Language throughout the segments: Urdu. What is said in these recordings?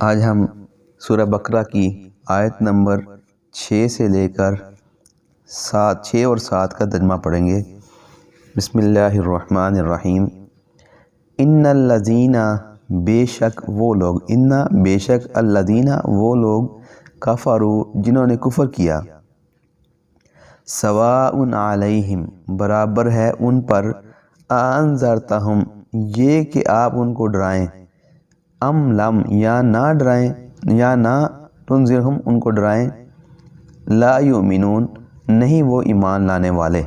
آج ہم سورہ بقرہ کی آیت نمبر 6 سے لے کر 6 اور 7 کا ترجمہ پڑھیں گے۔ بسم اللہ الرحمن الرحیم۔ ان الذین بے شک وہ لوگ، بے شک الذین وہ لوگ کفروا جنہوں نے کفر کیا، سواء علیہم برابر ہے ان پر، انذرتہم یہ کہ آپ ان کو ڈرائیں، ام لم یا نہ ڈرائیں، یا نہ تنذرہم ان کو ڈرائیں، لا یؤمنون نہیں وہ ایمان لانے والے۔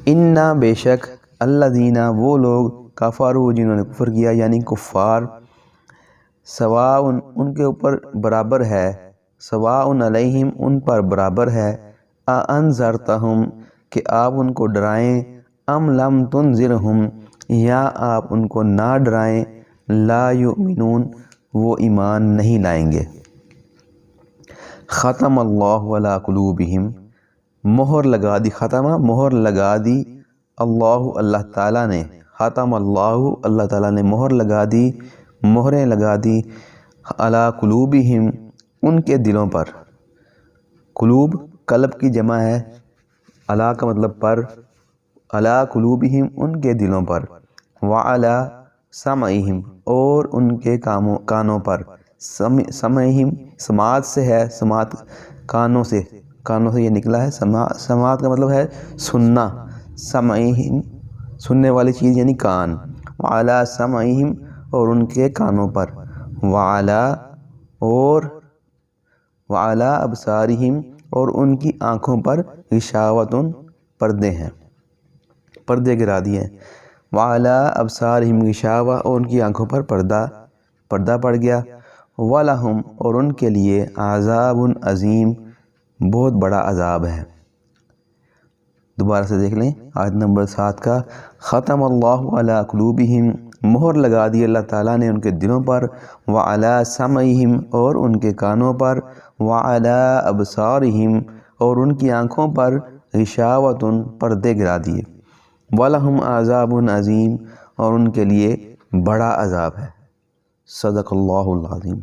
انا بے شک الذین وہ لوگ کفروا جنہوں نے کفر کیا یعنی کفار، سواء ان کے اوپر برابر ہے، سواء علیہم ان پر برابر ہے، انذرتہم کہ آپ ان کو ڈرائیں، ام لم تنذرہم یا آپ ان کو نہ ڈرائیں، لا یؤمنون وہ ایمان نہیں لائیں گے۔ ختم اللہ علی قلوبہم مہر لگا دی، ختمہ مہر لگا دی، اللہ تعالیٰ نے، ختم اللہ تعالیٰ نے مہر لگا دی، مہریں لگا دی، علی قلوبہم ان کے دلوں پر۔ قلوب قلب کی جمع ہے، علی کا مطلب پر، علی قلوبہم ان کے دلوں پر، وعلی سمعہم اور ان کے کانوں پر، سمعہم سماعت سے ہے، سماعت کانوں سے یہ نکلا ہے، سماعت کا مطلب ہے سننا، سمعہم سننے والی چیز یعنی کان، وعلی سمعہم اور ان کے کانوں پر، وعلی ابصارہم اور ان کی آنکھوں پر، غشاوۃ پردے ہیں، پردے گرا دیے، وعلی ابصارہم غشاوۃ اور ان کی آنکھوں پر پردہ پڑ گیا، وَلَهُمْ اور ان کے لیے عذاب عظیم بہت بڑا عذاب ہے۔ دوبارہ سے دیکھ لیں آیت نمبر 7 کا، ختم اللہ علی قلوبہم مہر لگا دی اللہ تعالیٰ نے ان کے دلوں پر، وعلی سمعہم اور ان کے کانوں پر، وعلی ابصارہم اور ان کی آنکھوں پر، غشاوۃ پردے گرا دیے، وَلَهُمْ عذاب عظیم اور ان کے لیے بڑا عذاب ہے۔ صدق اللہ العظیم۔